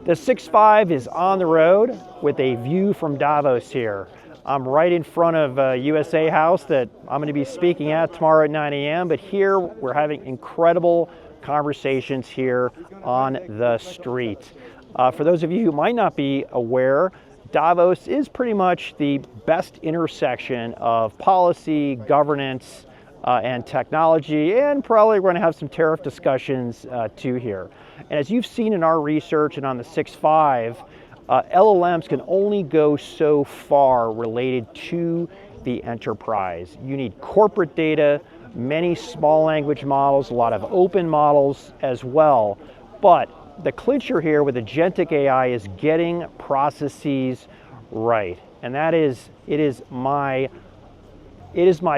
The 6.5 is on the road with a view from Davos here. I'm right in front of USA House that I'm going to be speaking at tomorrow at 9 a.m. But here we're having incredible conversations here on the street. For those of you who might not be aware, Davos is pretty much the best intersection of policy, governance, and technology, and probably we're going to have some tariff discussions too here. And as you've seen in our research and on the 6.5, LLMs can only go so far related to the enterprise. You need corporate data, many small language models, a lot of open models as well. But the clincher here with Agentic AI is getting processes right. And that is, it is my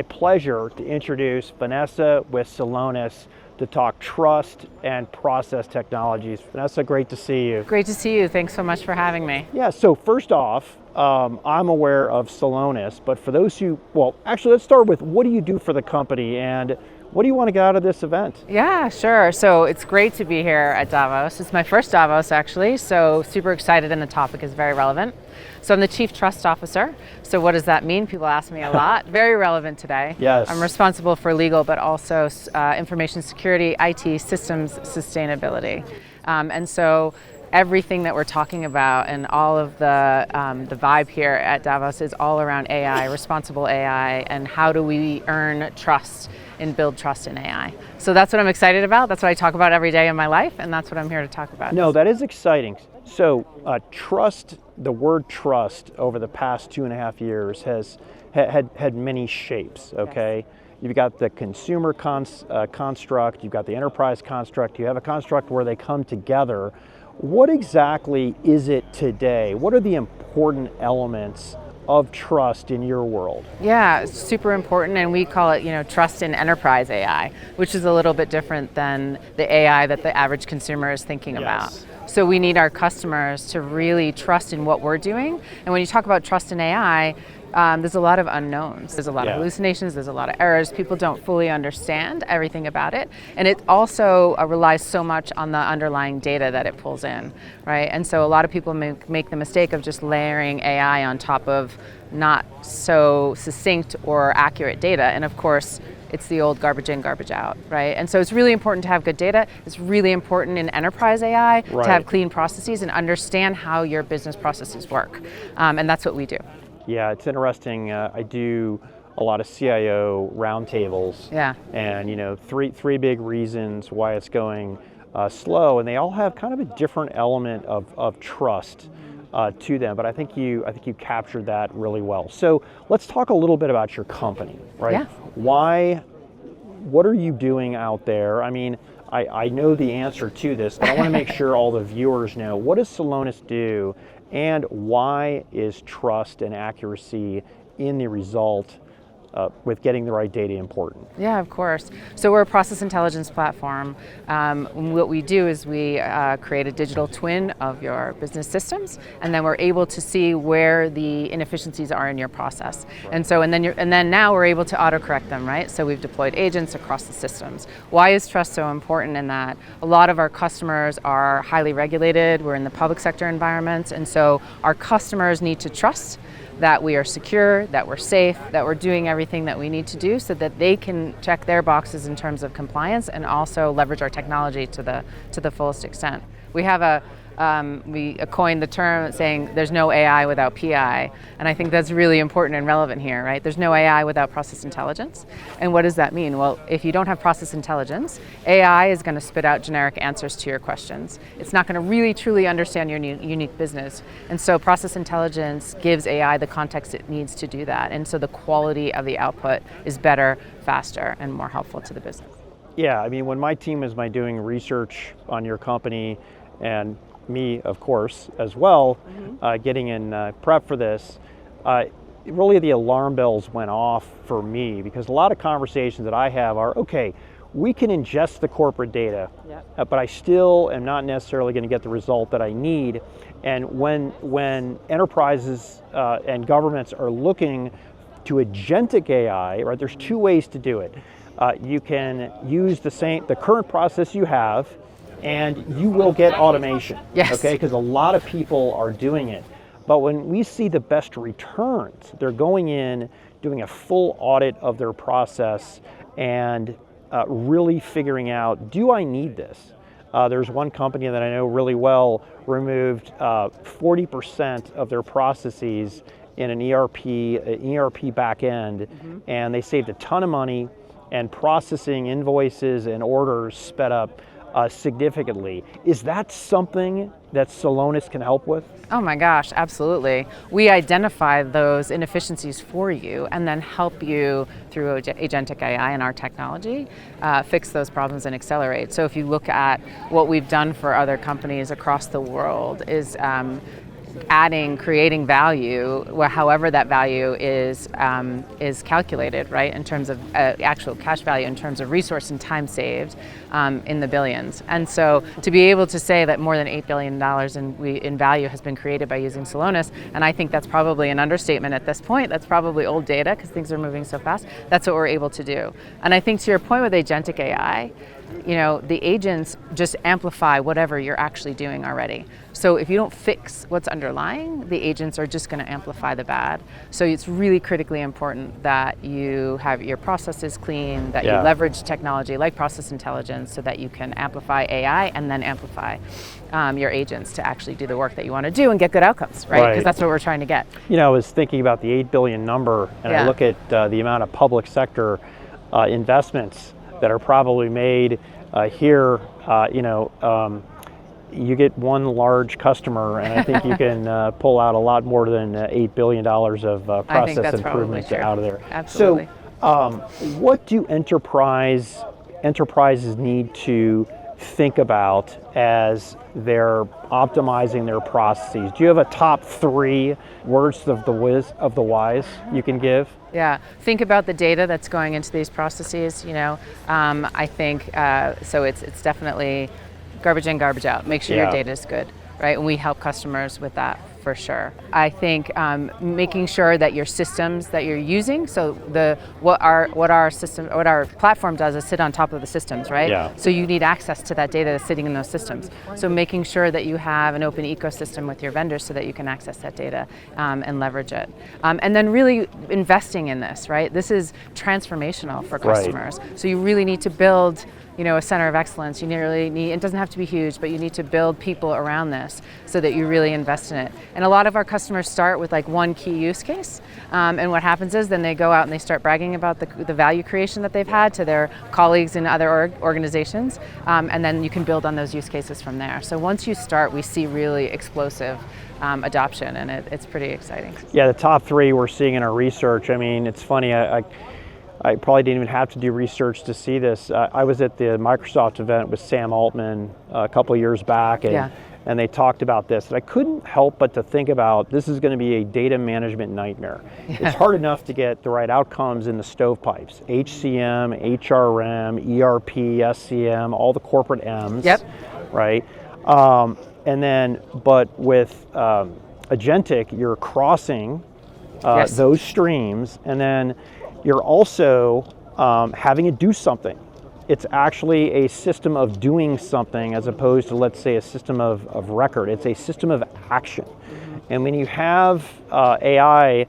pleasure to introduce Vanessa with Celonis to talk trust and process technologies. Vanessa, great to see you. Great to see you. Thanks so much for having me. Yeah, so first off, I'm aware of Celonis, but for those who, well, actually let's start with what do you do for the company and what do you want to get out of this event? Yeah, sure. So it's great to be here at Davos. It's my first Davos actually, so super excited, and the topic is very relevant. So I'm the Chief Trust Officer. So what does that mean? People ask me a lot. Very relevant today. Yes. I'm responsible for legal, but also information security, IT, systems, sustainability. And so everything that we're talking about and all of the vibe here at Davos is all around AI, responsible AI, and how do we earn trust and build trust in AI. So that's what I'm excited about. That's what I talk about every day in my life, and that's what I'm here to talk about. No, that is exciting. So trust, the word trust over the past 2.5 years has had many shapes, okay? Yes. You've got the consumer construct, you've got the enterprise construct, you have a construct where they come together. What exactly is it today? What are the important elements of trust in your world? Yeah, it's super important, and we call it, trust in enterprise AI, which is a little bit different than the AI that the average consumer is thinking about. So we need our customers to really trust in what we're doing. And when you talk about trust in AI, there's a lot of unknowns. There's a lot of hallucinations, there's a lot of errors. People don't fully understand everything about it. And it also relies so much on the underlying data that it pulls in, right? And so a lot of people make the mistake of just layering AI on top of not so succinct or accurate data. And of course, it's the old garbage in, garbage out, right? And so it's really important to have good data. It's really important in enterprise AI to have clean processes and understand how your business processes work. And that's what we do. Yeah, it's interesting. I do a lot of CIO roundtables. Yeah. And three big reasons why it's going slow, and they all have kind of a different element of trust to them. But I think you captured that really well. So let's talk a little bit about your company, right? Yeah. What are you doing out there? I mean, I know the answer to this, but I want to make sure all the viewers know. What does Celonis do? And why is trust and accuracy in the result with getting the right data important? Yeah, of course. So we're a process intelligence platform. What we do is we create a digital twin of your business systems, and then we're able to see where the inefficiencies are in your process. Right. And then now we're able to autocorrect them, right? So we've deployed agents across the systems. Why is trust so important in that? A lot of our customers are highly regulated. We're in the public sector environments, and so our customers need to trust that we are secure, that we're safe, that we're doing everything that we need to do so that they can check their boxes in terms of compliance and also leverage our technology to the fullest extent. We have we coined the term saying there's no AI without PI, and I think that's really important and relevant here, right? There's no AI without process intelligence. And what does that mean? Well, if you don't have process intelligence, AI is going to spit out generic answers to your questions. It's not going to really truly understand your unique business. And so process intelligence gives AI the context it needs to do that. And so the quality of the output is better, faster, and more helpful to the business. Yeah, I mean, when my team is doing research on your company, and me, of course, as well, getting in prep for this, really the alarm bells went off for me, because a lot of conversations that I have are, okay, we can ingest the corporate data, but I still am not necessarily going to get the result that I need. And when enterprises and governments are looking to agentic AI, right, there's two ways to do it. You can use the current process you have and you will get automation. Yes. Okay, because a lot of people are doing it. But when we see the best returns, they're going in, doing a full audit of their process, and really figuring out, do I need this? There's one company that I know really well removed 40% of their processes in an ERP back end, and they saved a ton of money, and processing invoices and orders sped up significantly. Is that something that Celonis can help with? Oh my gosh, absolutely. We identify those inefficiencies for you and then help you through Agentic AI and our technology fix those problems and accelerate. So if you look at what we've done for other companies across the world is creating value, however that value is calculated, right, in terms of actual cash value, in terms of resource and time saved, in the billions. And so to be able to say that more than $8 billion in value has been created by using Celonis, and I think that's probably an understatement at this point, that's probably old data because things are moving so fast, that's what we're able to do. And I think to your point with Agentic AI, the agents just amplify whatever you're actually doing already. So if you don't fix what's underlying, the agents are just going to amplify the bad. So it's really critically important that you have your processes clean, that you leverage technology like process intelligence so that you can amplify AI and then amplify your agents to actually do the work that you want to do and get good outcomes, right? Because that's what we're trying to get. I was thinking about the 8 billion number, and I look at the amount of public sector investments that are probably made here. You get one large customer, and I think you can pull out a lot more than $8 billion of process improvements out of there. Absolutely. So, what do enterprises need to think about as they're optimizing their processes? Do you have a top 3 words of the wise you can give? Yeah, think about the data that's going into these processes. I think so. It's definitely garbage in, garbage out. Make sure your data is good, right? And we help customers with that for sure. I think making sure that your systems that you're using, so what our platform does is sit on top of the systems, right? Yeah. So you need access to that data that's sitting in those systems. So making sure that you have an open ecosystem with your vendors so that you can access that data and leverage it. And then really investing in this, right? This is transformational for customers. Right. So you really need to build a center of excellence. It doesn't have to be huge, but you need to build people around this so that you really invest in it. And a lot of our customers start with like one key use case. And what happens is then they go out and they start bragging about the value creation that they've had to their colleagues in other organizations. And then you can build on those use cases from there. So once you start, we see really explosive adoption, and it's pretty exciting. Yeah, the top 3 we're seeing in our research. I mean, it's funny. I probably didn't even have to do research to see this. I was at the Microsoft event with Sam Altman a couple of years back, and they talked about this. And I couldn't help but to think about this is going to be a data management nightmare. It's hard enough to get the right outcomes in the stovepipes, HCM, HRM, ERP, SCM, all the corporate M's, right? But with Agentic, you're crossing those streams, and then you're also having it do something. It's actually a system of doing something as opposed to, let's say, a system of record. It's a system of action. And when you have AI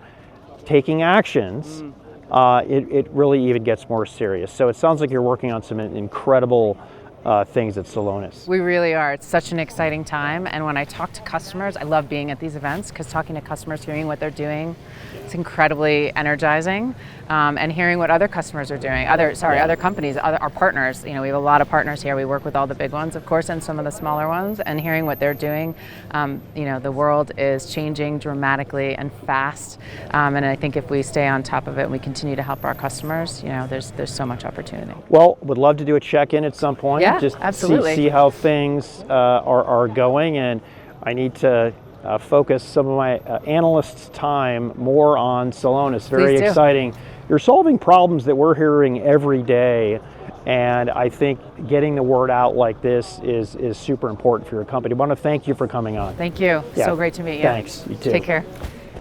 taking actions, it really even gets more serious. So it sounds like you're working on some incredible things at Celonis. We really are. It's such an exciting time. And when I talk to customers, I love being at these events because talking to customers, hearing what they're doing, it's incredibly energizing. And hearing what other customers are doing, other companies, our partners. We have a lot of partners here. We work with all the big ones, of course, and some of the smaller ones. And hearing what they're doing, the world is changing dramatically and fast. And I think if we stay on top of it and we continue to help our customers, there's so much opportunity. Well, would love to do a check-in at some point. Yeah, just absolutely. See how things are going, and I need to focus some of my analysts' time more on Celonis. Very exciting. You're solving problems that we're hearing every day, and I think getting the word out like this is super important for your company. I want to thank you for coming on. Thank you. Yeah. So great to meet you. Thanks. You too. Take care.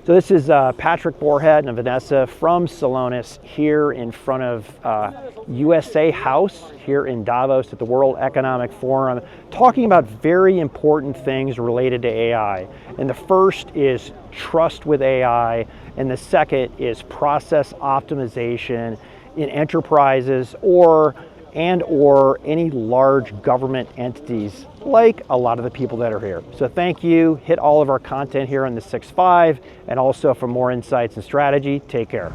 So this is Patrick Moorhead and Vanessa from Celonis here in front of USA House here in Davos at the World Economic Forum, talking about very important things related to AI. And the first is trust with AI, and the second is process optimization in enterprises or any large government entities, like a lot of the people that are here. So thank you. Hit all of our content here on the 6.5, and also for more insights and strategy, take care.